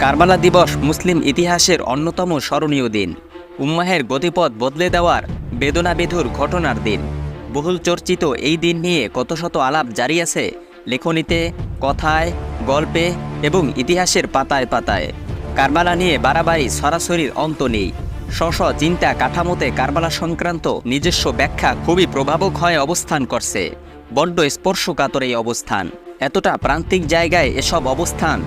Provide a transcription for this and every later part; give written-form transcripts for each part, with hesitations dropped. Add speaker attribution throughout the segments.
Speaker 1: কারবালা দিবস মুসলিম ইতিহাসের অন্যতম স্মরণীয় দিন। উম্মাহের গতিপথ বদলে দেওয়ার বেদনাবিধুর ঘটনার দিন। বহুল চর্চিত এই দিন নিয়ে কত শত আলাপ জারি আছে লেখনীতে, কথায়, গল্পে এবং ইতিহাসের পাতায় পাতায়। কারবালা নিয়ে বাড়াবাড়ি সরাসরির অন্ত নেই। স্ব চিন্তা কাঠামোতে কারবালা সংক্রান্ত নিজস্ব ব্যাখ্যা খুবই প্রভাবক হয়ে অবস্থান করছে। বড্ড স্পর্শকাতর এই অবস্থান, এতটা প্রান্তিক জায়গায় এসব অবস্থান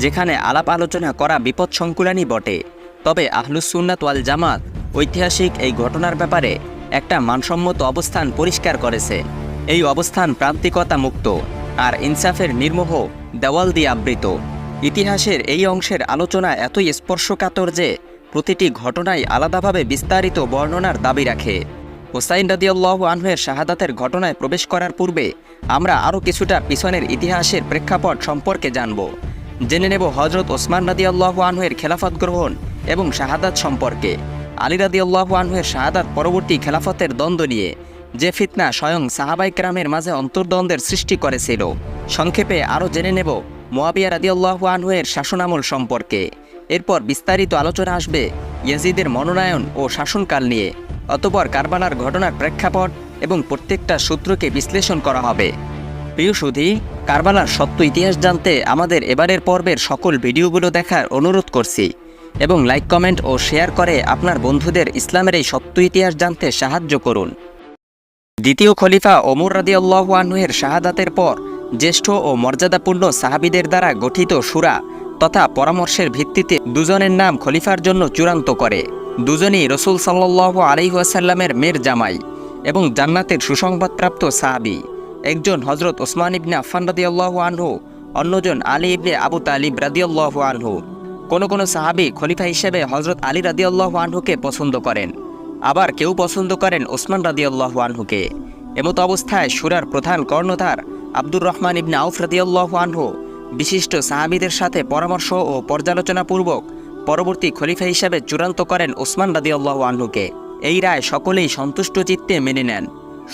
Speaker 1: যেখানে আলাপ আলোচনা করা বিপদসংকুলানি বটে। তবে আহলুস সুন্নাত ওয়াল জামাত ঐতিহাসিক এই ঘটনার ব্যাপারে একটা মানসম্মত অবস্থান পরিষ্কার করেছে। এই অবস্থান প্রান্তিকতা মুক্ত আর ইনসাফের নির্মোহ দেওয়াল দিয়ে আবৃত। ইতিহাসের এই অংশের আলোচনা এতই স্পর্শকাতর যে প্রতিটি ঘটনাই আলাদাভাবে বিস্তারিত বর্ণনার দাবি রাখে। হুসাইন রাদিয়াল্লাহু আনহুর শাহাদাতের ঘটনায় প্রবেশ করার পূর্বে আমরা আরও কিছুটা পিছনের ইতিহাসের প্রেক্ষাপট সম্পর্কে জানব। জেনে নেব হজরত ওসমান রাদিয়াল্লাহু আনহুর খেলাফত গ্রহণ এবং শাহাদাত সম্পর্কে, আলী রাদিয়াল্লাহু আনহুর শাহাদাত পরবর্তী খেলাফতের দ্বন্দ্ব নিয়ে যে ফিতনা স্বয়ং সাহাবায়ে কেরামের মাঝে অন্তর্দ্বন্দ্বের সৃষ্টি করেছিল। সংক্ষেপে আরও জেনে নেব মুয়াবিয়া রাদিয়াল্লাহু আনহুর শাসনামল সম্পর্কে। এরপর বিস্তারিত আলোচনা আসবে ইয়াজিদের মনোনয়ন ও শাসনকাল নিয়ে। অতঃপর কারবালার ঘটনার প্রেক্ষাপট এবং প্রত্যেকটা সূত্রকে বিশ্লেষণ করা হবে। প্রিয় সুধী, কারবালার সত্য ইতিহাস জানতে আমাদের এবারের পর্বের সকল ভিডিওগুলো দেখার অনুরোধ করছি এবং লাইক, কমেন্ট ও শেয়ার করে আপনার বন্ধুদের ইসলামের এই সত্য ইতিহাস জানতে সাহায্য করুন। দ্বিতীয় খলিফা ওমর রাদিয়াল্লাহু আনহুর শাহাদাতের পর জ্যেষ্ঠ ও মর্যাদাপূর্ণ সাহাবীদের দ্বারা গঠিত শুরা তথা পরামর্শের ভিত্তিতে দুজনের নাম খলিফার জন্য চূড়ান্ত করে। দুজনই রাসূল সাল্লাল্লাহু আলাইহি ওয়াসাল্লামের মেয়ের জামাই এবং জান্নাতের সুসংবাদপ্রাপ্ত সাহাবী। একজন হজরত ওসমান ইবনে আফফান রাদিয়াল্লাহু আনহু, অন্যজন আলী ইবনে আবু তালিব রাদিয়াল্লাহু আনহু। কোনো সাহাবী খলিফা হিসেবে হজরত আলী রাদিয়াল্লাহু আনহুকে পছন্দ করেন, আবার কেউ পছন্দ করেন ওসমান রাদিয়াল্লাহু আনহুকে। এমত অবস্থায় শুরার প্রধান কর্ণধার আব্দুর রহমান ইবনে আউফ রাদিয়াল্লাহু আনহু বিশিষ্ট সাহাবীদের সাথে পরামর্শ ও পর্যালোচনাপূর্বক পরবর্তী খলিফা হিসেবে চূড়ান্ত করেন ওসমান রাদিয়াল্লাহু আনহুকে। এই রায় সকলেই সন্তুষ্ট চিত্তে মেনে নেন।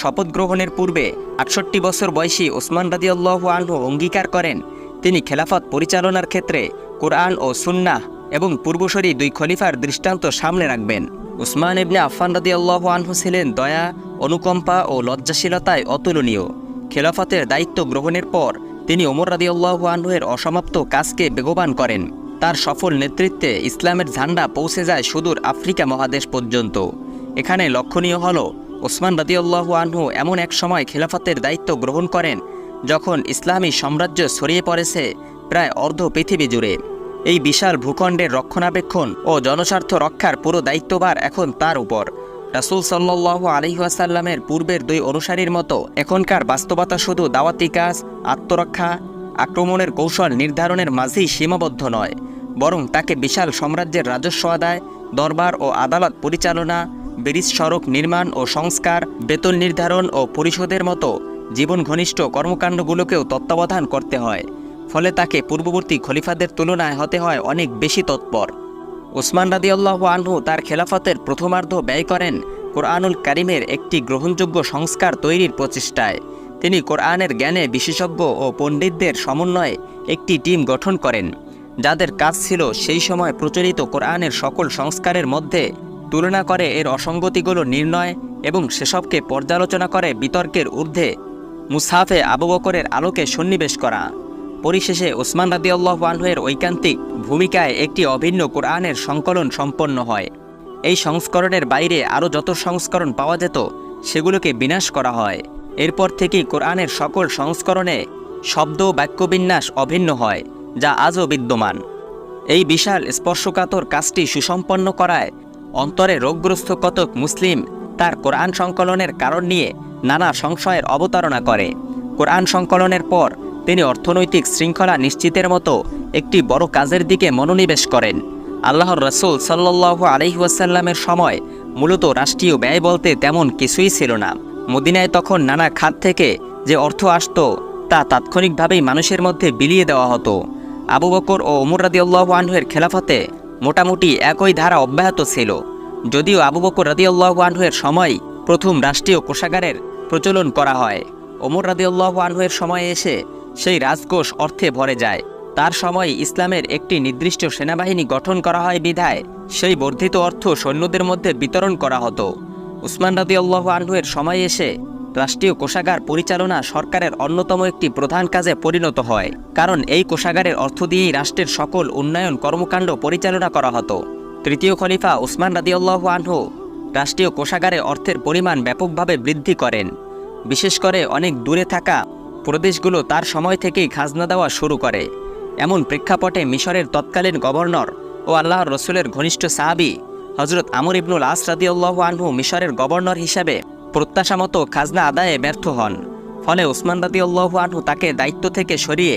Speaker 1: শপথ গ্রহণের পূর্বে ৬৮ বছর বয়সী ওসমান রাদিয়াল্লাহু আনহু অঙ্গীকার করেন তিনি খেলাফত পরিচালনার ক্ষেত্রে কোরআন ও সুন্নাহ এবং পূর্বসরী দুই খলিফার দৃষ্টান্ত সামনে রাখবেন। ওসমান ইবনে আফফান রাদিয়াল্লাহু আনহু ছিলেন দয়া, অনুকম্পা ও লজ্জাশীলতায় অতুলনীয়। খেলাফতের দায়িত্ব গ্রহণের পর তিনি ওমর রাদিয়াল্লাহু আনহুর অসমাপ্ত কাজকে বেগবান করেন। তার সফল নেতৃত্বে ইসলামের ঝান্ডা পৌঁছে যায় সুদূর আফ্রিকা মহাদেশ পর্যন্ত। এখানে লক্ষণীয় হল ওসমান রাদিয়াল্লাহু আনহু এমন এক সময় খেলাফতের দায়িত্ব গ্রহণ করেন যখন ইসলামী সাম্রাজ্য ছড়িয়ে পড়েছে প্রায় অর্ধ পৃথিবী জুড়ে। এই বিশাল ভূখণ্ডের রক্ষণাবেক্ষণ ও জনস্বার্থ রক্ষার পুরো দায়িত্বভার এখন তার উপর। রাসূল সাল্লাল্লাহু আলাইহি ওয়াসাল্লামের পূর্বের দুই অনুসারীর মতো এখনকার বাস্তবতা শুধু দাওয়াতি কাজ, আত্মরক্ষা, আক্রমণের কৌশল নির্ধারণের মাঝেই সীমাবদ্ধ নয়, বরং তাকে বিশাল সাম্রাজ্যের রাজস্ব আদায়, দরবার ও আদালত পরিচালনা, ব্রিজ সড়ক নির্মাণ ও সংস্কার, বেতন নির্ধারণ ও পরিশোধের মতো জীবন ঘনিষ্ঠ কর্মকাণ্ডগুলোকেও তত্ত্বাবধান করতে হয়। ফলে তাকে পূর্ববর্তী খলিফাদের তুলনায় হতে হয় অনেক বেশি তৎপর। ওসমান রাদিয়াল্লাহু আনহু তার খেলাফতের প্রথমার্ধ ব্যয় করেন কোরআনুল কারিমের একটি গ্রহণযোগ্য সংস্কার তৈরির প্রচেষ্টায়। তিনি কোরআনের জ্ঞানে বিশেষজ্ঞ ও পণ্ডিতদের সমন্বয়ে একটি টিম গঠন করেন, যাদের কাজ ছিল সেই সময় প্রচলিত কোরআনের সকল সংস্কারের মধ্যে তুলনা করে এর অসঙ্গতিগুলো নির্ণয় এবং সেসবকে পর্যালোচনা করে বিতর্কের ঊর্ধ্বে মুসহাফে আবু বকরের আলোকে সন্নিবেশ করা। পরিশেষে ওসমান রাদিয়াল্লাহু আনহুর ঐকান্তিক ভূমিকায় একটি অভিন্ন কোরআনের সংকলন সম্পন্ন হয়। এই সংস্করণের বাইরে আরও যত সংস্করণ পাওয়া যেত সেগুলোকে বিনাশ করা হয়। এরপর থেকেই কোরআনের সকল সংস্করণে শব্দ বাক্যবিন্যাস অভিন্ন হয়, যা আজও বিদ্যমান। এই বিশাল স্পর্শকাতর কাজটি সুসম্পন্ন করায় অন্তরে রোগগ্রস্ত কতক মুসলিম তার কোরআন সংকলনের কারণ নিয়ে নানা সংশয়ের অবতারণা করে। কোরআন সংকলনের পর তিনি অর্থনৈতিক শৃঙ্খলা নিশ্চিতের মতো একটি বড় কাজের দিকে মনোনিবেশ করেন। আল্লাহর রাসূল সাল্লাল্লাহু আলাইহি ওয়াসাল্লামের সময় মূলত রাষ্ট্রীয় ব্যয় বলতে তেমন কিছুই ছিল না। মদিনায় তখন নানা খাত থেকে যে অর্থ আসতো তা তাৎক্ষণিকভাবেই মানুষের মধ্যে বিলিয়ে দেওয়া হতো। আবু বকর ও ওমর রাদিয়াল্লাহু আনহুর খেলাফতে মোটামুটি একই ধারা অব্যাহত ছিল, যদিও আবু বকর রাদিয়াল্লাহু আনহুর সময় প্রথম রাষ্ট্রীয় কোষাগারের প্রচলন করা হয়। ওমর রাদিয়াল্লাহু আনহুর সময়ে এসে সেই রাজকোষ অর্থে ভরে যায়। তার সময় ইসলামের একটি নির্দিষ্ট সেনাবাহিনী গঠন করা হয় বিধায় সেই বর্ধিত অর্থ সৈন্যদের মধ্যে বিতরণ করা হতো। উসমান রাদিয়াল্লাহু আনহু এর সময় এসে রাষ্ট্রীয় কোষাগার পরিচালনা সরকারের অন্যতম একটি প্রধান কাজে পরিণত হয়, কারণ এই কোষাগারের অর্থ দিয়েই রাষ্ট্রের সকল উন্নয়ন কর্মকাণ্ড পরিচালনা করা হতো। তৃতীয় খলিফা উসমান রাদিয়াল্লাহু আনহু রাষ্ট্রীয় কোষাগারে অর্থের পরিমাণ ব্যাপকভাবে বৃদ্ধি করেন। বিশেষ করে অনেক দূরে থাকা প্রদেশগুলো তার সময় থেকেই খাজনা দেওয়া শুরু করে। এমন প্রেক্ষাপটে মিশরের তৎকালীন গভর্নর ও আল্লাহর রসুলের ঘনিষ্ঠ সাহাবী হজরত আমর ইবনুল আস রাদিয়াল্লাহু আনহু মিশরের গভর্নর হিসেবে প্রত্যাশামতো খাজনা আদায়ে ব্যর্থ হন। ফলে উসমান রাদিয়াল্লাহু আনহু তাকে দায়িত্ব থেকে সরিয়ে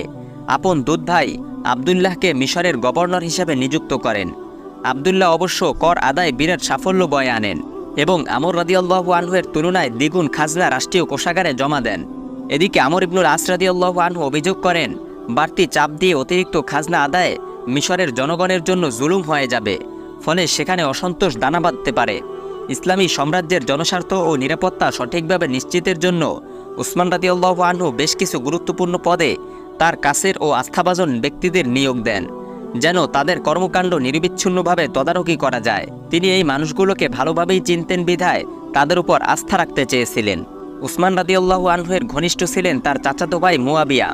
Speaker 1: আপন দুধ ভাই আবদুল্লাহকে মিশরের গভর্নর হিসেবে নিযুক্ত করেন। আবদুল্লাহ অবশ্য কর আদায়ে বিরাট সাফল্য বয়ে আনেন এবং আমর রাদিয়াল্লাহু আনহু এর তুলনায় দ্বিগুণ খাজনা রাষ্ট্রীয় কোষাগারে জমা দেন। এদিকে আমর ইবনুল আস রাদিয়াল্লাহু আনহু অভিযোগ করেন, বাড়তি চাপ দিয়ে অতিরিক্ত খাজনা আদায়ে মিশরের জনগণের জন্য জুলুম হয়ে যাবে, ফলে সেখানে অসন্তোষ দানা বাঁধতে পারে। ইসলামী সাম্রাজ্যের জনস্বার্থ ও নিরাপত্তা সঠিকভাবে নিশ্চিতের জন্য উসমান রাদিয়াল্লাহু আনহু বেশ কিছু গুরুত্বপূর্ণ পদে তার কাছের ও আস্থাভাজন ব্যক্তিদের নিয়োগ দেন, যেন তাদের কর্মকাণ্ড নিরবিচ্ছিন্নভাবে তদারকি করা যায়। তিনি এই মানুষগুলোকে ভালোভাবেই চিনতেন বিধায় তাদের উপর আস্থা রাখতে চেয়েছিলেন। উসমান রাদিয়াল্লাহু আনহু এর ঘনিষ্ঠ ছিলেন তার চাচাতো ভাই মুয়াবিয়া।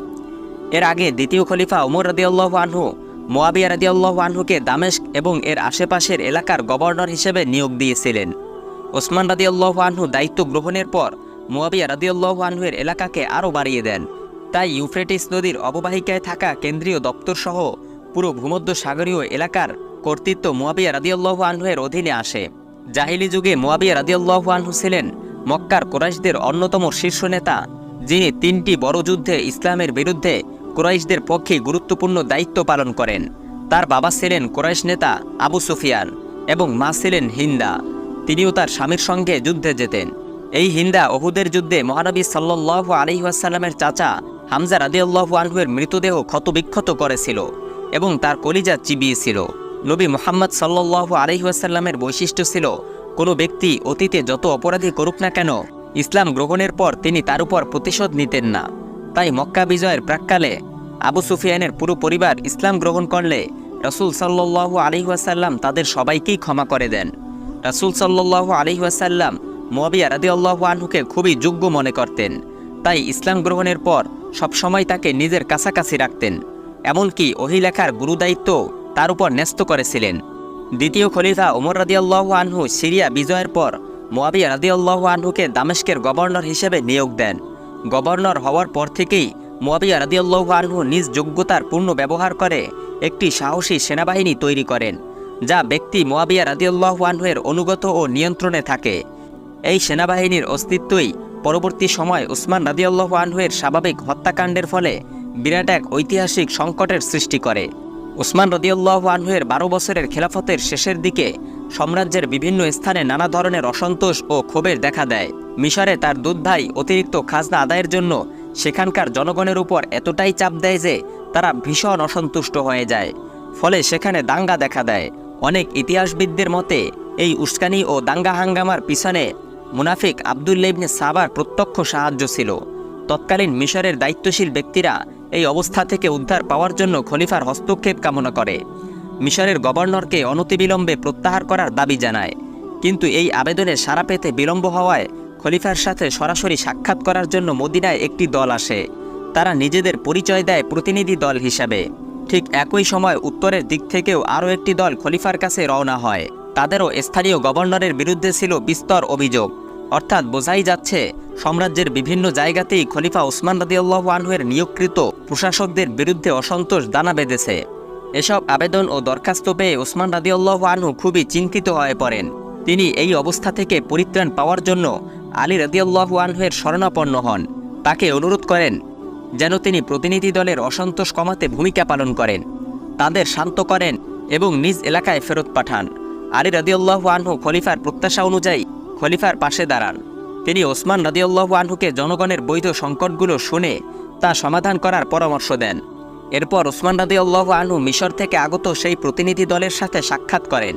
Speaker 1: এর আগে দ্বিতীয় খলিফা ওমর রাদিয়াল্লাহু আনহু মুয়াবিয়া রাদিয়াল্লাহু আনহুকে দামেস্ক এবং এর আশেপাশের এলাকার গভর্নর হিসেবে নিয়োগ দিয়েছিলেন। ওসমান রাদিয়াল্লাহু আনহু দায়িত্ব গ্রহণের পর মুয়াবিয়া রাদিয়াল্লাহু আনহু এর এলাকাকে আরও বাড়িয়ে দেন। তাই ইউফ্রেটিস নদীর অববাহিকায় থাকা কেন্দ্রীয় দপ্তরসহ পুরো ভূমধ্য সাগরীয় এলাকার কর্তৃত্ব মুয়াবিয়া রাদিয়াল্লাহু আনহু এর অধীনে আসে। জাহিলি যুগে মুয়াবিয়া রাদিয়াল্লাহু আনহু ছিলেন মক্কার কুরাইশদের অন্যতম শীর্ষ নেতা, যিনি 3টি বড় যুদ্ধে ইসলামের বিরুদ্ধে কুরাইশদের পক্ষে গুরুত্বপূর্ণ দায়িত্ব পালন করেন। তার বাবা ছিলেন কুরাইশ নেতা আবু সুফিয়ান এবং মা ছিলেন হিন্দা। তিনিও তার স্বামীর সঙ্গে যুদ্ধে যেতেন। এই হিন্দা উহুদের যুদ্ধে মহানবী সাল্লাল্লাহু আলাইহি ওয়াসাল্লামের চাচা হামজা রাদিয়াল্লাহু আনহু এর মৃতদেহ ক্ষতবিক্ষত করেছিল এবং তার কলিজা চিবিয়েছিল। নবী মুহাম্মদ সাল্লাল্লাহু আলাইহি ওয়াসাল্লামের বৈশিষ্ট্য ছিল, কোনো ব্যক্তি অতীতে যত অপরাধী করুক না কেন, ইসলাম গ্রহণের পর তিনি তার উপর প্রতিশোধ নিতেন না। তাই মক্কা বিজয়ের প্রাক্কালে আবু সুফিয়ানের পুরো পরিবার ইসলাম গ্রহণ করলে রাসূল সাল্লাল্লাহু আলাইহি ওয়াসাল্লাম তাদের সবাইকেই ক্ষমা করে দেন। রাসূল সাল্লাল্লাহু আলাইহি ওয়াসাল্লাম মুয়াবিয়া রাদিয়াল্লাহু আনহুকে খুবই যোগ্য মনে করতেন। তাই ইসলাম গ্রহণের পর সবসময় তাকে নিজের কাছাকাছি রাখতেন, এমনকি ওহী লেখার গুরুদায়িত্ব তার উপর ন্যস্ত করেছিলেন। দ্বিতীয় খলিফা ওমর রাদিয়াল্লাহু আনহু সিরিয়া বিজয়ের পর মুয়াবিয়া রাদিয়াল্লাহু আনহুকে দামেস্কের গভর্নর হিসেবে নিয়োগ দেন। গভর্নর হওয়ার পর থেকেই মুয়াবিয়া রাদিয়াল্লাহু আনহু নিজ যোগ্যতার পূর্ণ ব্যবহার করে একটি সাহসী সেনাবাহিনী তৈরি করেন, যা ব্যক্তি মুয়াবিয়া রাদিয়াল্লাহু আনহু এর অনুগত ও নিয়ন্ত্রণে থাকে। এই সেনাবাহিনীর অস্তিত্বই পরবর্তী সময় উসমান রাদিয়াল্লাহু আনহু এর স্বাভাবিক হত্যাকাণ্ডের ফলে বিরাট এক ঐতিহাসিক সংকটের সৃষ্টি করে। উসমান রাদিয়াল্লাহু আনহু এর 12 বছরের খেলাফতের শেষের দিকে সাম্রাজ্যের বিভিন্ন স্থানে নানা ধরনের অসন্তোষ ও ক্ষোভের দেখা দেয়। মিশরে তার দুধ ভাই অতিরিক্ত খাজনা আদায়ের জন্য সেখানকার জনগণের উপর এতটাই চাপ দেয় যে তারা ভীষণ অসন্তুষ্ট হয়ে যায়, ফলে সেখানে দাঙ্গা দেখা দেয়। অনেক ইতিহাসবিদদের মতে এই উস্কানি ও দাঙ্গা হাঙ্গামার পিছনে মুনাফিক আবদুল্লাহ ইবনে সাবার প্রত্যক্ষ সাহায্য ছিল। তৎকালীন মিশরের দায়িত্বশীল ব্যক্তিরা এই অবস্থা থেকে উদ্ধার পাওয়ার জন্য খলিফার হস্তক্ষেপ কামনা করে মিশরের গভর্নরকে অনতিবিলম্বে প্রত্যাহার করার দাবি জানায়। কিন্তু এই আবেদনে সাড়া পেতে বিলম্ব হওয়ায় খলিফার সাথে সরাসরি সাক্ষাৎ করার জন্য মদিনায় একটি দল আসে। তারা নিজেদের পরিচয় দেয় প্রতিনিধি দল হিসাবে। ঠিক একই সময় উত্তরের দিক থেকেও আরও একটি দল খলিফার কাছে রওনা হয়। তাদেরও স্থানীয় গভর্নরের বিরুদ্ধে ছিল বিস্তর অভিযোগ। অর্থাৎ বোঝাই যাচ্ছে সাম্রাজ্যের বিভিন্ন জায়গাতেই খলিফা উসমান রাদিয়াল্লাহু আনহু এর নিয়োগকৃত প্রশাসকদের বিরুদ্ধে অসন্তোষ দানা বেঁধেছে। এসব আবেদন ও দরখাস্ত পেয়ে উসমান রাদিয়াল্লাহু আনহু খুবই চিন্তিত হয়ে পড়েন। তিনি এই অবস্থা থেকে পরিত্রাণ পাওয়ার জন্য আলী রাদিয়াল্লাহু আনহু এর শরণাপন্ন হন। তাকে অনুরোধ করেন যেন তিনি প্রতিনিধি দলের অসন্তোষ কমাতে ভূমিকা পালন করেন, তাদের শান্ত করেন এবং নিজ এলাকায় ফেরত পাঠান। আলী রাদিয়াল্লাহু আনহু খলিফার প্রত্যাশা অনুযায়ী খলিফার পাশে দাঁড়ান। তিনি ওসমান রাদিয়াল্লাহু আনহুকে জনগণের বৈধ সংকটগুলো শুনে তা সমাধান করার পরামর্শ দেন। এরপর ওসমান রাদিয়াল্লাহু আনহু মিশর থেকে আগত সেই প্রতিনিধি দলের সাথে সাক্ষাৎ করেন।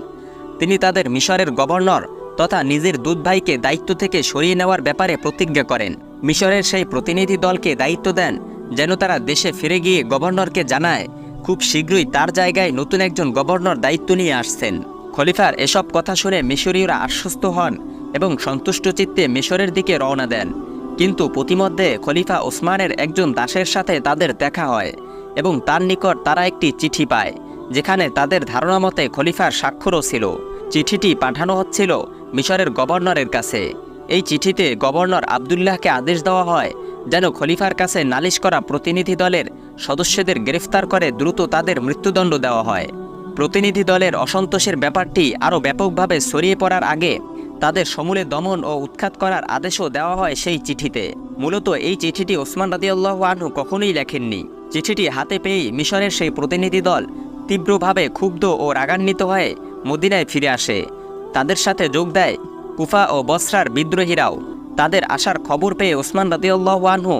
Speaker 1: তিনি তাদের মিশরের গভর্নর তথা নিজের দুধ ভাইকে দায়িত্ব থেকে সরিয়ে নেওয়ার ব্যাপারে প্রতিজ্ঞা করেন। মিশরের সেই প্রতিনিধি দলকে দায়িত্ব দেন যেন তারা দেশে ফিরে গিয়ে গভর্নরকে জানায় খুব শীঘ্রই তার জায়গায় নতুন একজন গভর্নর দায়িত্ব নিয়ে আসছেন। খলিফার এসব কথা শুনে মিশরীয়রা আশ্বস্ত হন এবং সন্তুষ্ট চিত্তে মিশরের দিকে রওনা দেন। কিন্তু প্রতিমধ্যে খলিফা ওসমানের একজন দাসের সাথে তাদের দেখা হয় এবং তার নিকট তারা একটি চিঠি পায়, যেখানে তাদের ধারণা মতে খলিফার স্বাক্ষরও ছিল। চিঠিটি পাঠানো হচ্ছিল মিশরের গভর্নরের কাছে। এই চিঠিতে গভর্নর আবদুল্লাহকে আদেশ দেওয়া হয় যেন খলিফার কাছে নালিশ করা প্রতিনিধি দলের সদস্যদের গ্রেফতার করে দ্রুত তাদের মৃত্যুদণ্ড দেওয়া হয়। প্রতিনিধি দলের অসন্তোষের ব্যাপারটি আরও ব্যাপকভাবে ছড়িয়ে পড়ার আগে তাদের সমূলে দমন ও উৎখাত করার আদেশও দেওয়া হয় সেই চিঠিতে। মূলত এই চিঠিটি ওসমান রাদিয়াল্লাহু আনহু কখনোই লেখেননি। চিঠিটি হাতে পেয়েই মিশরের সেই প্রতিনিধি দল তীব্রভাবে ক্ষুব্ধ ও রাগান্বিত হয়ে মদিনায় ফিরে আসে। তাদের সাথে যোগ দেয় কুফা ও বসরার বিদ্রোহীরাও। তাদের আসার খবর পেয়ে ওসমান রাদিয়াল্লাহু আনহু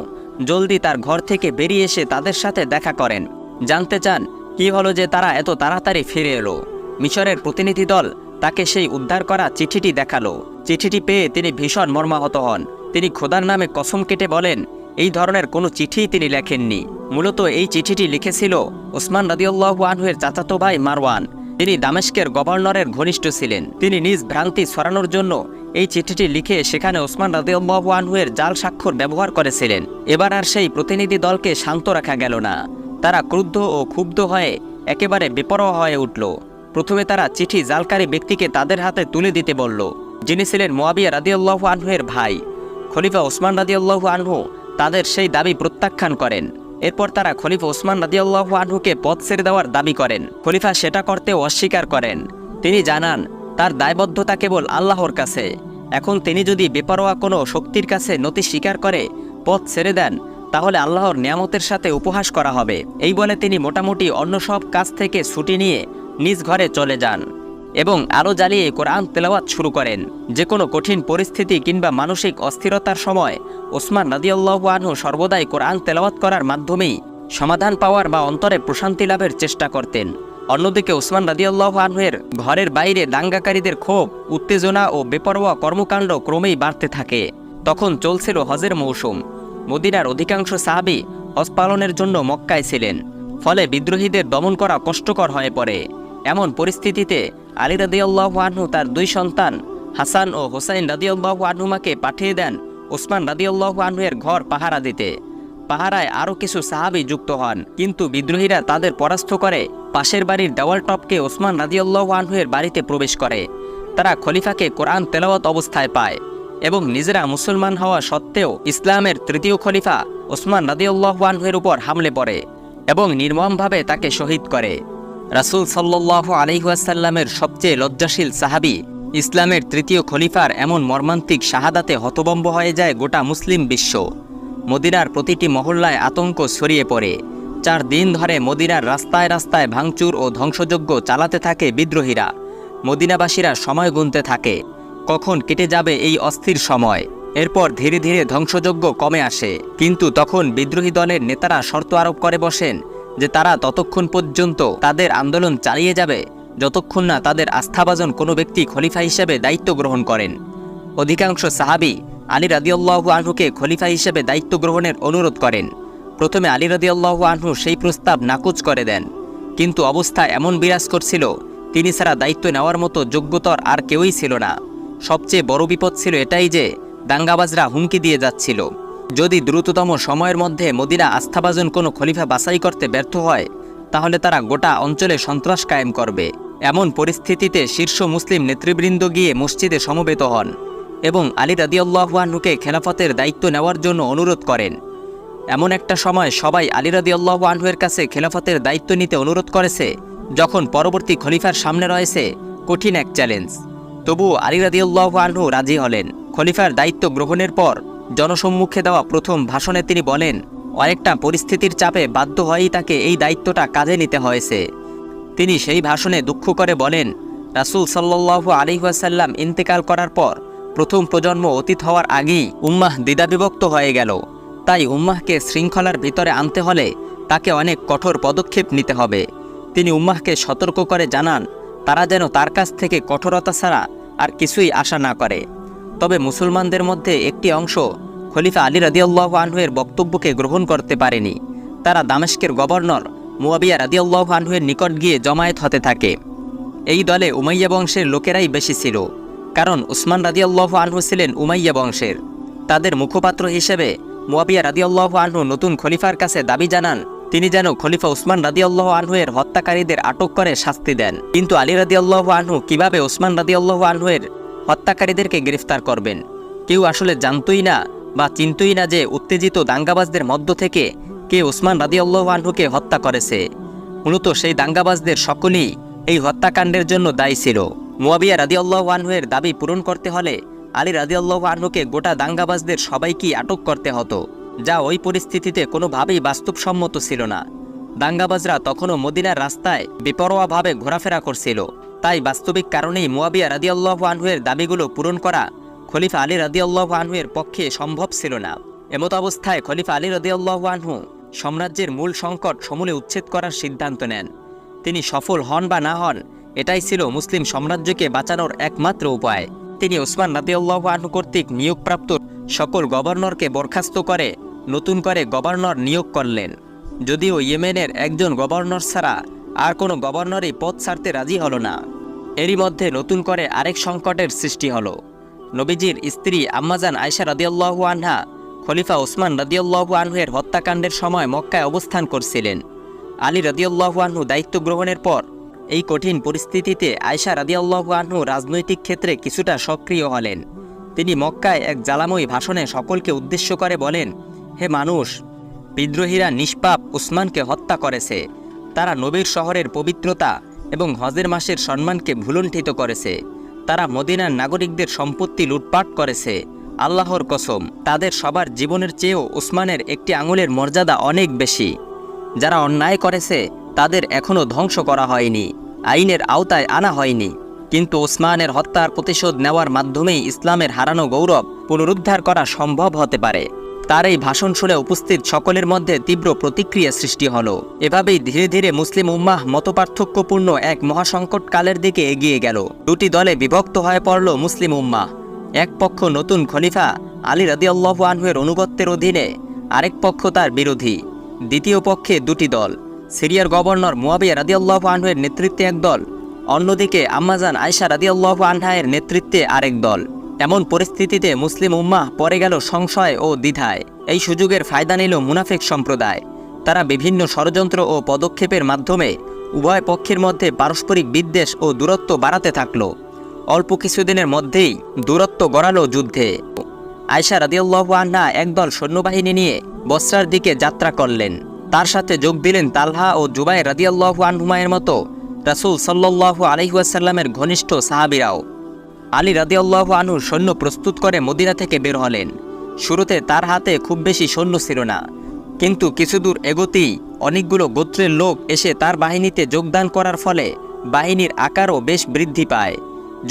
Speaker 1: জলদি তার ঘর থেকে বেরিয়ে এসে তাদের সাথে দেখা করেন, জানতে চান কি হলো যে তারা এত তাড়াতাড়ি ফিরে এলো। মিশরের প্রতিনিধি দল তাকে সেই উদ্ধার করা চিঠিটি দেখালো। চিঠিটি পেয়ে তিনি ভীষণ মর্মাহত হন। তিনি খোদার নামে কসম কেটে বলেন, এই ধরনের কোনো চিঠিই তিনি লেখেননি। মূলত এই চিঠিটি লিখেছিল ওসমান রাদিয়াল্লাহু আনহুর চাচাতো ভাই মারওয়ান। তিনি দামেস্কের গভর্নরের ঘনিষ্ঠ ছিলেন। তিনি নিজ ভ্রান্তি ছড়ানোর জন্য এই চিঠিটি লিখে সেখানে ওসমান রাদিয়াল্লাহু আনহুর জাল স্বাক্ষর ব্যবহার করেছিলেন। এবার আর সেই প্রতিনিধি দলকে শান্ত রাখা গেল না। তারা ক্রুদ্ধ ও ক্ষুব্ধ হয়ে একেবারে বেপরোয়া হয়ে উঠল। প্রথমে তারা চিঠি জালকারী ব্যক্তিকে তাদের হাতে তুলে দিতে বলল, যিনি ছিলেন মুয়াবিয়া রাদিয়াল্লাহু আনহুর ভাই। খলিফা ওসমান রাদিয়াল্লাহু আনহু তাদের সেই দাবি প্রত্যাখ্যান করেন। এরপর তারা খলিফা ওসমান রাদিয়াল্লাহু আনহুকে পদ ছেড়ে দেওয়ার দাবি করেন। খলিফা সেটা করতে অস্বীকার করেন। তিনি জানান তার দায়বদ্ধতা কেবল আল্লাহর কাছে। এখন তিনি যদি বেপরোয়া কোনো শক্তির কাছে নতি স্বীকার করে পদ ছেড়ে দেন, তাহলে আল্লাহর নিয়ামতের সাথে উপহাস করা হবে। এই বলে তিনি মোটামুটি অন্য সব কাজ থেকে ছুটি নিয়ে নিজ ঘরে চলে যান এবং আরও জ্বালিয়ে কোরআন তেলাওয়াত শুরু করেন। যে কোনো কঠিন পরিস্থিতি কিংবা মানসিক অস্থিরতার সময় ওসমান রাদিয়াল্লাহু আনহু সর্বদাই কোরআন তেলাওয়াত করার মাধ্যমেই সমাধান পাওয়ার বা অন্তরে প্রশান্তি লাভের চেষ্টা করতেন। অন্যদিকে ওসমান রাদিয়াল্লাহু আনহুর ঘরের বাইরে দাঙ্গাকারীদের ক্ষোভ, উত্তেজনা ও বেপরোয়া কর্মকাণ্ড ক্রমেই বাড়তে থাকে। তখন চলছিল হজের মৌসুম। মদিনার অধিকাংশ সাহাবী হজ পালনের জন্য মক্কায় ছিলেন। ফলে বিদ্রোহীদের দমন করা কষ্টকর হয়ে পড়ে। এমন পরিস্থিতিতে আলী রাদিয়াল্লাহু আনহু তার দুই সন্তান হাসান ও হোসাইন রাদিয়াল্লাহু আনহুমাকে পাঠিয়ে দেন ওসমান রাদিয়াল্লাহু আনহুর ঘর পাহারা দিতে। পাহারায় আরও কিছু সাহাবী যুক্ত হন, কিন্তু বিদ্রোহীরা তাদের পরাস্ত করে পাশের বাড়ির দেওয়াল টপকে ওসমান রাদিয়াল্লাহু আনহুর বাড়িতে প্রবেশ করে। তারা খলিফাকে কোরআন তেলাওয়াত অবস্থায় পায় এবং নিজেরা মুসলমান হওয়া সত্ত্বেও ইসলামের তৃতীয় খলিফা ওসমান রাদিয়াল্লাহু আনহুর উপর হামলে পড়ে এবং নির্মমভাবে তাকে শহীদ করে। রাসূল সাল্লাল্লাহু আলাইহি ওয়াসাল্লামের সবচেয়ে লজ্জাশীল সাহাবী ইসলামের তৃতীয় খলিফার এমন মর্মান্তিক শাহাদাতে হতভম্ব হয়ে যায় গোটা মুসলিম বিশ্ব। মদিনার প্রতিটি মহল্লায় আতঙ্ক ছড়িয়ে পড়ে। 4 দিন ধরে মদিনার রাস্তায় রাস্তায় ভাঙচুর ও ধ্বংসযজ্ঞ চালাতে থাকে বিদ্রোহীরা। মদিনাবাসীরা সময় গুনতে থাকে, কখন কেটে যাবে এই অস্থির সময়। এরপর ধীরে ধীরে ধ্বংসযজ্ঞ কমে আসে, কিন্তু তখন বিদ্রোহী দলের নেতারা শর্ত আরোপ করে বসেন যে তারা ততক্ষণ পর্যন্ত তাদের আন্দোলন চালিয়ে যাবে যতক্ষণ না তাদের আস্থাভাজন কোনো ব্যক্তি খলিফা হিসেবে দায়িত্ব গ্রহণ করেন। অধিকাংশ সাহাবী আলী রাদিয়াল্লাহু আনহুকে খলিফা হিসেবে দায়িত্ব গ্রহণের অনুরোধ করেন। প্রথমে আলী রাদিয়াল্লাহু আনহু সেই প্রস্তাব নাকচ করে দেন, কিন্তু অবস্থা এমন বিরাজ করছিল তিনি ছাড়া দায়িত্ব নেওয়ার মতো যোগ্যতর আর কেউই ছিল না। সবচেয়ে বড় বিপদ ছিল এটাই যে দাঙ্গাবাজরা হুমকি দিয়ে যাচ্ছিল, যদি দ্রুততম সময়ের মধ্যে মদিনা আস্থাভাজন কোনো খলিফা বাছাই করতে ব্যর্থ হয় তাহলে তারা গোটা অঞ্চলে সন্ত্রাস কায়েম করবে। এমন পরিস্থিতিতে শীর্ষ মুসলিম নেতৃবৃন্দ গিয়ে মসজিদে সমবেত হন এবং আলী রাদিয়াল্লাহু আনহুকে খেলাফতের দায়িত্ব নেওয়ার জন্য অনুরোধ করেন। এমন একটা সময় সবাই আলী রাদিয়াল্লাহু আনহুর কাছে খেলাফতের দায়িত্ব নিতে অনুরোধ করেছে যখন পরবর্তী খলিফার সামনে রয়েছে কঠিন এক চ্যালেঞ্জ। তবুও আলী রাদিয়াল্লাহু আনহু রাজি হলেন। খলিফার দায়িত্ব গ্রহণের পর জনসম্মুখে দেওয়া প্রথম ভাষণে তিনি বলেন, অনেকটা পরিস্থিতির চাপে বাধ্য হয়েই তাকে এই দায়িত্বটা কাঁধে নিতে হয়েছে। তিনি সেই ভাষণে দুঃখ করে বলেন, রাসূল সাল্লাল্লাহু আলাইহি ওয়াসাল্লাম ইন্তেকাল করার পর প্রথম প্রজন্ম অতীত হওয়ার আগেই উম্মাহ দ্বিধাবিভক্ত হয়ে গেল। তাই উম্মাহকে শৃঙ্খলার ভিতরে আনতে হলে তাকে অনেক কঠোর পদক্ষেপ নিতে হবে। তিনি উম্মাহকে সতর্ক করে জানান তারা যেন তার কাছ থেকে কঠোরতা ছাড়া আর কিছুই আশা না করে। তবে মুসলমানদের মধ্যে একটি অংশ খলিফা আলী রাদিয়াল্লাহু আনহুর বক্তব্যকে গ্রহণ করতে পারেনি। তারা দামেস্কের গভর্নর মুয়াবিয়া রাদিয়াল্লাহু আনহুর নিকট গিয়ে জমায়েত হতে থাকে। এই দলে উমাইয়া বংশের লোকেরাই বেশি ছিল, কারণ উসমান রাদিয়াল্লাহু আনহু ছিলেন উমাইয়া বংশের। তাদের মুখপাত্র হিসেবে মুয়াবিয়া রাদিয়াল্লাহু আনহু নতুন খলিফার কাছে দাবি জানান তিনি যেন খলিফা উসমান রাদিয়াল্লাহু আনহুর হত্যাকারীদের আটক করে শাস্তি দেন। কিন্তু আলী রাদিয়াল্লাহু আনহু কিভাবে উসমান রাদিয়াল্লাহু আনহুর হত্যাকারীদেরকে গ্রেফতার করবেন? কেউ আসলে জানতই না বা চিনতই না যে উত্তেজিত দাঙ্গাবাজদের মধ্য থেকে কে উসমান রাদিয়াল্লাহু আনহুকে হত্যা করেছে। মূলত সেই দাঙ্গাবাজদের সকলেই এই হত্যাকাণ্ডের জন্য দায়ী ছিল। মুয়াবিয়া রাদিয়াল্লাহু আনহুর দাবি পূরণ করতে হলে আলী রাদিয়াল্লাহু আনহুকে গোটা দাঙ্গাবাজদের সবাইকেই আটক করতে হতো, যা ওই পরিস্থিতিতে কোনোভাবেই বাস্তবসম্মত ছিল না। দাঙ্গাবাজরা তখনও মদিনার রাস্তায় বেপরোয়াভাবে ঘোরাফেরা করছিল, তাই বাস্তবিক কারণেই মুয়াবিয়া রাদিয়াল্লাহু আনহুর দাবিগুলো পূরণ করা খলিফা আলী রাদিয়াল্লাহু আনহুর পক্ষে সম্ভব ছিল না। এমত অবস্থায় খলিফা আলী রাদিয়াল্লাহু আনহু সাম্রাজ্যের মূল সংকট সমূলে উচ্ছেদ করার সিদ্ধান্ত নেন। তিনি সফল হন বা না হন, এটাই ছিল মুসলিম সাম্রাজ্যকে বাঁচানোর একমাত্র উপায়। তিনি ওসমান রাদিয়াল্লাহু আনহু কর্তৃক নিয়োগপ্রাপ্ত সকল গভর্নরকে বরখাস্ত করে নতুন করে গভর্নর নিয়োগ করলেন। যদিও ইয়েমেনের একজন গভর্নর ছাড়া আর কোনো গভর্নরই পদ ছাড়তে রাজি হল না। এরই মধ্যে নতুন করে আরেক সংকটের সৃষ্টি হলো। নবীজির স্ত্রী আম্মাজান আয়েশা রাদিয়াল্লাহু আনহা খলিফা ওসমান রাদিয়াল্লাহু আনহুর হত্যাকাণ্ডের সময় মক্কায় অবস্থান করছিলেন। আলী রাদিয়াল্লাহু আনহু দায়িত্ব গ্রহণের পর এই কঠিন পরিস্থিতিতে আয়েশা রাদিয়াল্লাহু আনহু রাজনৈতিক ক্ষেত্রে কিছুটা সক্রিয় হলেন। তিনি মক্কায় এক জ্বালাময়ী ভাষণে সকলকে উদ্দেশ্য করে বলেন, হে মানুষ, বিদ্রোহীরা নিষ্পাপ উসমানকে হত্যা করেছে। তারা নবীর শহরের পবিত্রতা এবং হজের মাসের সম্মানকে ভুলুণ্ঠিত করেছে। তারা মদিনার নাগরিকদের সম্পত্তি লুটপাট করেছে। আল্লাহর কসম, তাদের সবার জীবনের চেয়েও উসমানের একটি আঙুলের মর্যাদা অনেক বেশি। যারা অন্যায় করেছে তাদের এখনও ধ্বংস করা হয়নি, আইনের আওতায় আনা হয়নি। কিন্তু ওসমানের হত্যার প্রতিশোধ নেওয়ার মাধ্যমেই ইসলামের হারানো গৌরব পুনরুদ্ধার করা সম্ভব হতে পারে। তার এই ভাষণ শুনে উপস্থিত সকলের মধ্যে তীব্র প্রতিক্রিয়া সৃষ্টি হলো। এভাবেই ধীরে ধীরে মুসলিম উম্মাহ মতপার্থক্যপূর্ণ এক মহাসংকটকালের দিকে এগিয়ে গেল। দুটি দলে বিভক্ত হয়ে পড়ল মুসলিম উম্মাহ। এক পক্ষ নতুন খলিফা আলী রাদিয়াল্লাহু আনহুর অনুগত্যের অধীনে, আরেক পক্ষ তার বিরোধী। দ্বিতীয় পক্ষে দুটি দল, সিরিয়ার গভর্নর মুয়াবিয়া রাদিয়াল্লাহু আনহুর নেতৃত্বে এক দল, অন্যদিকে আম্মাজান আয়েশা রাদিয়াল্লাহু আনহার নেতৃত্বে আরেক দল। এমন পরিস্থিতিতে মুসলিম উম্মাহ পড়ে গেল সংশয় ও দ্বিধায়। এই সুযোগের ফায়দা নিল মুনাফিক সম্প্রদায়। তারা বিভিন্ন ষড়যন্ত্র ও পদক্ষেপের মাধ্যমে উভয় পক্ষের মধ্যে পারস্পরিক বিদ্বেষ ও দূরত্ব বাড়াতে থাকল। অল্প কিছুদিনের মধ্যেই দূরত্ব গড়ালো যুদ্ধে। আয়েশা রাদিয়াল্লাহু আনহা একদল সৈন্যবাহিনী নিয়ে বসরার দিকে যাত্রা করলেন। তার সাথে যোগ দিলেন তালহা ও জুবাইর রাদিয়াল্লাহু আনহুমায়ের মতো রাসূল সাল্লাল্লাহু আলাইহি ওয়াসাল্লামের ঘনিষ্ঠ সাহাবীরাও। আলী রাদিয়াল্লাহু আনহু সৈন্য প্রস্তুত করে মদিনা থেকে বের হলেন। শুরুতে তার হাতে খুব বেশি সৈন্য ছিল না, কিন্তু কিছুদূর এগোতেই অনেকগুলো গোত্রের লোক এসে তার বাহিনীতে যোগদান করার ফলে বাহিনীর আকারও বেশ বৃদ্ধি পায়।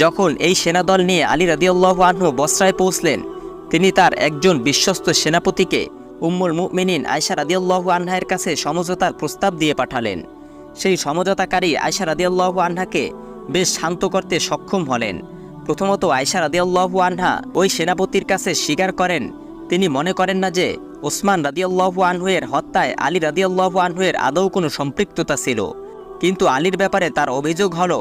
Speaker 1: যখন এই সেনাদল নিয়ে আলী রাদিয়াল্লাহু আনহু বসরায় পৌঁছলেন, তিনি তার একজন বিশ্বস্ত সেনাপতিকে উম্মুল মুমিনিন আয়েশা রাদিয়াল্লাহু আনহার কাছে সমঝোতার প্রস্তাব দিয়ে পাঠালেন। সেই সমঝোতাকারী আয়েশা রাদিয়াল্লাহু আনহাকে বেশ শান্ত করতে সক্ষম হলেন। প্রথমত আয়েশা রাদিয়াল্লাহু আনহা ওই সেনাপতির কাছে স্বীকার করেন তিনি মনে করেন না যে ওসমান রাদিয়াল্লাহু আনহুর হত্যায় আলী রাদিয়াল্লাহু আনহুর আদৌ কোনো সম্পৃক্ততা ছিল। কিন্তু আলীর ব্যাপারে তার অভিযোগ হলো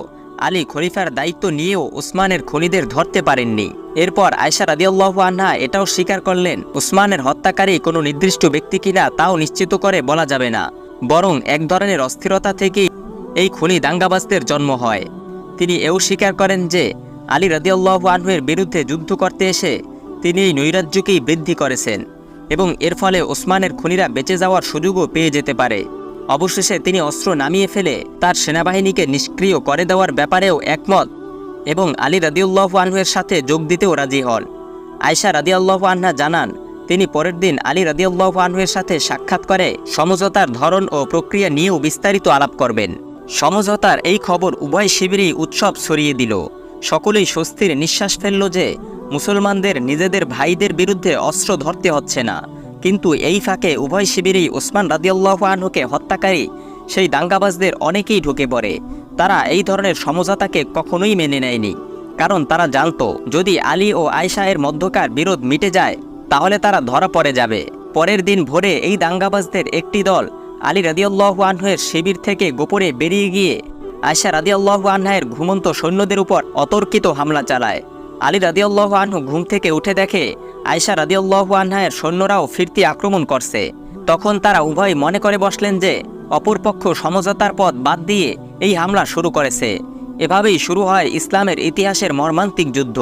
Speaker 1: আলী খলিফার দায়িত্ব নিয়েও ওসমানের খুনিদের ধরতে পারেননি। এরপর আয়েশা রাদিয়াল্লাহু আনহা এটাও স্বীকার করলেন ওসমানের হত্যাকারী কোনো নির্দিষ্ট ব্যক্তি কিনা তাও নিশ্চিত করে বলা যাবে না, বরং এক ধরনের অস্থিরতা থেকেই এই খুনি দাঙ্গাবাজদের জন্ম হয়। তিনি এও স্বীকার করেন যে আলী রাদিয়াল্লাহু আনহুর বিরুদ্ধে যুদ্ধ করতে এসে তিনি এই নৈরাজ্যকেই বৃদ্ধি করেছেন এবং এর ফলে ওসমানের খুনিরা বেঁচে যাওয়ার সুযোগও পেয়ে যেতে পারে। অবশেষে তিনি অস্ত্র নামিয়ে ফেলে তার সেনাবাহিনীকে নিষ্ক্রিয় করে দেওয়ার ব্যাপারেও একমত এবং আলী রাদিয়াল্লাহু আনহুর সাথে যোগ দিতেও রাজি হন। আয়েশা রাদিয়াল্লাহু আনহা জানান তিনি পরের দিন আলী রাদিয়াল্লাহু আনহুর সাথে সাক্ষাৎ করে সমঝোতার ধরন ও প্রক্রিয়া নিয়েও বিস্তারিত আলাপ করবেন। সমঝোতার এই খবর উভয় শিবিরই উৎসব ছড়িয়ে দিল। সকলেই স্বস্তির নিঃশ্বাস ফেলল যে মুসলমানদের নিজেদের ভাইদের বিরুদ্ধে অস্ত্র ধরতে হচ্ছে না। কিন্তু এই ফাঁকে উভয় শিবিরেই ওসমান রাদিয়াল্লাহু আনহুকে হত্যাকারী সেই দাঙ্গাবাজদের অনেকেই ঢুকে পড়ে। তারা এই ধরনের সমঝোতাকে কখনোই মেনে নেয়নি, কারণ তারা জানত যদি আলী ও আয়েশা এর মধ্যকার বিরোধ মিটে যায় তাহলে তারা ধরা পড়ে যাবে। পরের দিন ভোরে এই দাঙ্গাবাজদের একটি দল আলী রাদিয়াল্লাহু আনহুর শিবির থেকে গোপনে বেরিয়ে গিয়ে আয়েশা রাদিয়াল্লাহু আনহার ঘুমন্ত সৈন্যদের উপর অতর্কিত হামলা চালায়। আলী রাদিয়াল্লাহু আনহু ঘুম থেকে উঠে দেখে আয়েশা রাদিয়াল্লাহু আনহার সৈন্যরাও ফিরতি আক্রমণ করছে। তখন তারা উভয় মনে করে বসলেন যে অপরপক্ষ সমঝোতার পথ বাদ দিয়ে এই হামলা শুরু করেছে। এভাবেই শুরু হয় ইসলামের ইতিহাসের মর্মান্তিক যুদ্ধ।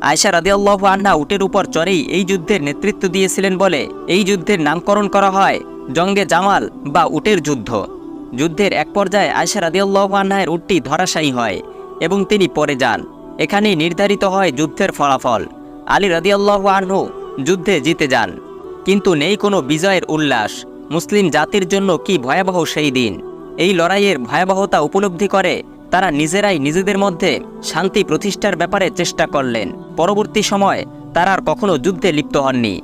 Speaker 1: আয়েশা রাদিয়াল্লাহু আনহা উটের উপর চড়েই এই যুদ্ধের নেতৃত্ব দিয়েছিলেন বলে এই যুদ্ধের নামকরণ করা হয় জঙ্গে জামাল বা উটের যুদ্ধ। যুদ্ধের এক পর্যায়ে আয়েশা রাদিয়াল্লাহু আনহার উটটি ধরাশায়ী হয় এবং তিনি পড়ে যান। এখানেই নির্ধারিত হয় যুদ্ধের ফলাফল। আলী রাদিয়াল্লাহু আনহু যুদ্ধে জিতে যান, কিন্তু নেই কোনো বিজয়ের উল্লাস। মুসলিম জাতির জন্য কি ভয়াবহ সেই দিন! এই লড়াইয়ের ভয়াবহতা উপলব্ধি করে তারা নিজেরাই নিজেদের মধ্যে শান্তি প্রতিষ্ঠার ব্যাপারে চেষ্টা করলেন। পরবর্তী সময় তারা আর কখনো যুদ্ধে লিপ্ত হননি।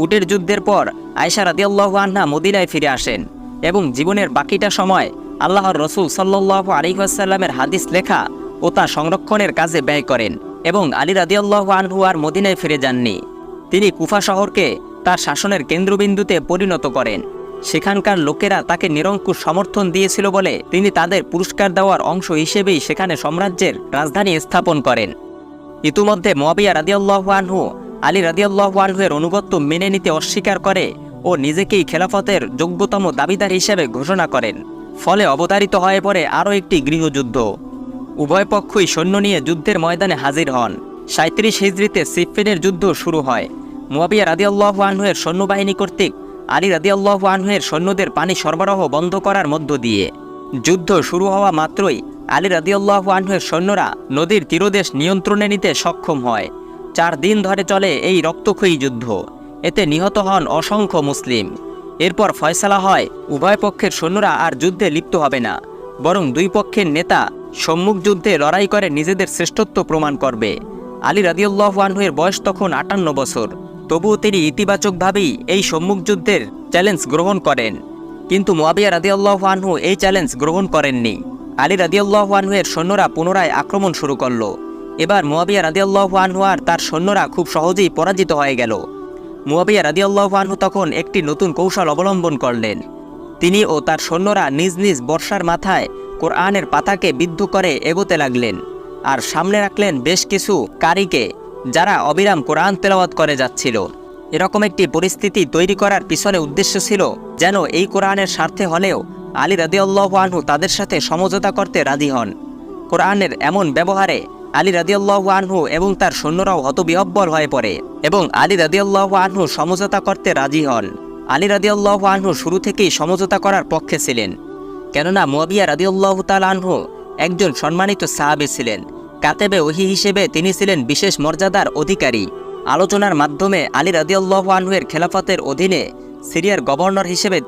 Speaker 1: উটের যুদ্ধের পর আয়েশা রাদিয়াল্লাহু আনহা মদিনায় ফিরে আসেন এবং জীবনের বাকিটা সময় আল্লাহর রসুল সাল্লাল্লাহু আলাইহি ওয়াসাল্লামের হাদিস লেখা ও তা সংরক্ষণের কাজে ব্যয় করেন এবং আলী রাদিয়াল্লাহু আনহু আর মদিনায় ফিরে যাননি। তিনি কুফা শহরকে তার শাসনের কেন্দ্রবিন্দুতে পরিণত করেন। সেখানকার লোকেরা তাকে নিরঙ্কুশ সমর্থন দিয়েছিল বলে তিনি তাদের পুরস্কার দেওয়ার অংশ হিসেবেই সেখানে সাম্রাজ্যের রাজধানী স্থাপন করেন। ইতিমধ্যে মুয়াবিয়া রাদিয়াল্লাহু আনহু আলী রাদিয়াল্লাহু আনহুর অনুগত্য মেনে নিতে অস্বীকার করে ও নিজেকেই খেলাফতের যোগ্যতম দাবিদার হিসেবে ঘোষণা করেন। ফলে অবতারিত হয়ে পড়ে আরও একটি গৃহযুদ্ধ। উভয় পক্ষই সৈন্য নিয়ে যুদ্ধের ময়দানে হাজির হন। 37 হিজরিতে সিফফিনের যুদ্ধ শুরু হয়। মুয়াবিয়া রাদিয়াল্লাহু আনহুর সৈন্যবাহিনী কর্তৃক আলী রাদিয়াল্লাহু আনহুর সৈন্যদের পানি সরবরাহ বন্ধ করার মধ্য দিয়ে যুদ্ধ শুরু হওয়া মাত্রই আলী রাদিয়াল্লাহু আনহুর সৈন্যরা নদীর তীরদেশ নিয়ন্ত্রণে নিতে সক্ষম হয়। 4 দিন ধরে চলে এই রক্তক্ষয়ী যুদ্ধ। এতে নিহত হন অসংখ্য মুসলিম। এরপর ফয়সালা হয় উভয় পক্ষের সৈন্যরা আর যুদ্ধে লিপ্ত হবে না, বরং দুই পক্ষের নেতা সম্মুখ যুদ্ধে লড়াই করে নিজেদের শ্রেষ্ঠত্ব প্রমাণ করবে। আলী রাদিয়াল্লাহু আনহুর বয়স তখন 58 বছর। তবুও তিনি ইতিবাচকভাবেই এই সম্মুখ যুদ্ধের চ্যালেঞ্জ গ্রহণ করেন। কিন্তু মুয়াবিয়া রাদিয়াল্লাহু আনহু এই চ্যালেঞ্জ গ্রহণ করেননি। আলী রাদিয়াল্লাহু আনহুর সৈন্যরা পুনরায় আক্রমণ শুরু করল। এবার মুয়াবিয়া রাদিয়াল্লাহু আনহু আর তার সৈন্যরা খুব সহজেই পরাজিত হয়ে গেল। মুয়াবিয়া রাদিয়াল্লাহু আনহু তখন একটি নতুন কৌশল অবলম্বন করলেন। তিনি ও তার সৈন্যরা নিজ নিজ বর্ষার মাথায় কোরআনের পাতাকে বিদ্ধ করে এগোতে লাগলেন আর সামনে রাখলেন বেশ কিছু কারীকে, যারা অবিরাম কোরআন তেলাওয়াত করে যাচ্ছিল। এরকম একটি পরিস্থিতি তৈরি করার পিছনে উদ্দেশ্য ছিল যেন এই কোরআনের স্বার্থে হলেও আলী রাদিয়াল্লাহু আনহু তাদের সাথে সমঝোতা করতে রাজি হন। কোরআনের এমন ব্যবহারে আলী রাদিয়াল্লাহু আনহু এবং তার সৈন্যরাও হতবিহ্বল হয়ে পড়ে এবং আলী রাদিয়াল্লাহু আনহু সমঝোতা করতে রাজি হন। আলী রাদিয়াল্লাহু আনহু শুরু থেকেই সমঝোতা করার পক্ষে ছিলেন, কেননা মুয়াবিয়া রাদিয়াল্লাহু তাআলা আনহু একজন সম্মানিত সাহাবী ছিলেন। কাতেবে ওহী হিসেবে তিনি ছিলেন বিশেষ মর্যাদার অধিকারী। আলোচনার মাধ্যমে আলী রাদিয়াল্লাহু আনহুর খেলাফতের অধীনে সিরিয়ার গভর্নর হিসেবে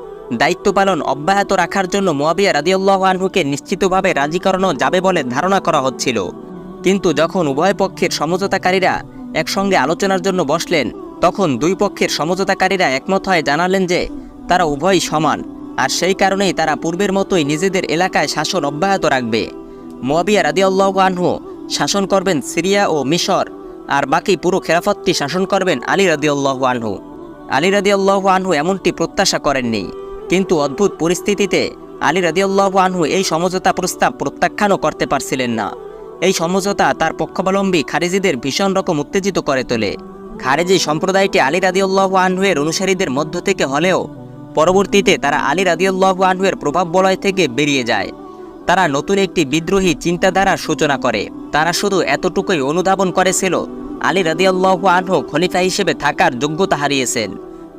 Speaker 1: দায়িত্ব পালন অব্যাহত রাখার জন্য মুয়াবিয়া রাদিয়াল্লাহু আনহুকে নিশ্চিতভাবে রাজি করানো যাবে বলে ধারণা করা হচ্ছিল। কিন্তু যখন উভয় পক্ষের সমঝোতাকারীরা একসঙ্গে আলোচনার জন্য বসলেন, তখন দুই পক্ষের সমঝোতাকারীরা একমত হয়ে জানালেন যে তারা উভয়ই সমান, আর সেই কারণেই তারা পূর্বের মতোই নিজেদের এলাকায় শাসন অব্যাহত রাখবে। মুয়াবিয়া রাদিয়াল্লাহু আনহু শাসন করবেন সিরিয়া ও মিশর, আর বাকি পুরো খেলাফতটি শাসন করবেন আলী রাদিয়াল্লাহু আনহু। আলী রাদিয়াল্লাহু আনহু এমনটি প্রত্যাশা করেননি, কিন্তু অদ্ভুত পরিস্থিতিতে আলী রাদিয়াল্লাহু আনহু এই সমঝোতা প্রস্তাব প্রত্যাখ্যানও করতে পারছিলেন না। এই সমঝোতা তার পক্ষাবলম্বী খারেজিদের ভীষণ রকম উত্তেজিত করে তোলে। খারেজি সম্প্রদায়টি আলী রাদিয়াল্লাহু আনহুর অনুসারীদের মধ্য থেকে হলেও পরবর্তীতে তারা আলী রাদিয়াল্লাহু আনহুর প্রভাব বলয় থেকে বেরিয়ে যায়। তারা নতুন একটি বিদ্রোহী চিন্তাধারার সূচনা করে। তারা শুধু এতটুকুই অনুধাবন করেছিল আলী রাদিয়াল্লাহু আনহু খলিফা হিসেবে থাকার যোগ্যতা হারিয়েছেন,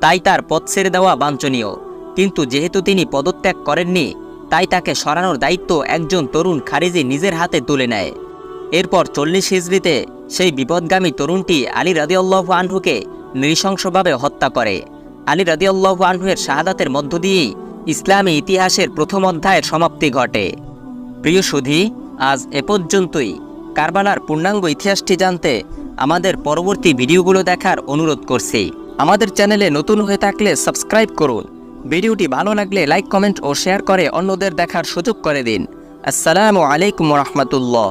Speaker 1: তাই তার পদ ছেড়ে দেওয়া বাঞ্ছনীয়। কিন্তু যেহেতু তিনি পদত্যাগ করেননি, তাই তাকে সরানোর দায়িত্ব একজন তরুণ খারিজি নিজের হাতে তুলে নেয়। এরপর 40 হিজরিতে সেই বিপদগামী তরুণটি আলী রাদিয়াল্লাহু আনহুকে নৃশংসভাবে হত্যা করে। আলী রাদিয়াল্লাহু আনহুর শাহাদাতের মধ্য দিয়েই ইসলামী ইতিহাসের প্রথম অধ্যায়ের সমাপ্তি ঘটে। প্রিয় সুধী, আজ এ পর্যন্তই। কারবালার পূর্ণাঙ্গ ইতিহাসটি জানতে আমাদের পরবর্তী ভিডিওগুলো দেখার অনুরোধ করছি। আমাদের চ্যানেলে নতুন হয়ে থাকলে সাবস্ক্রাইব করুন। ভিডিওটি ভালো লাগলে লাইক, কমেন্ট ও শেয়ার করে অন্যদের দেখার সুযোগ করে দিন। আসসালামু আলাইকুম ওয়া রাহমাতুল্লাহ।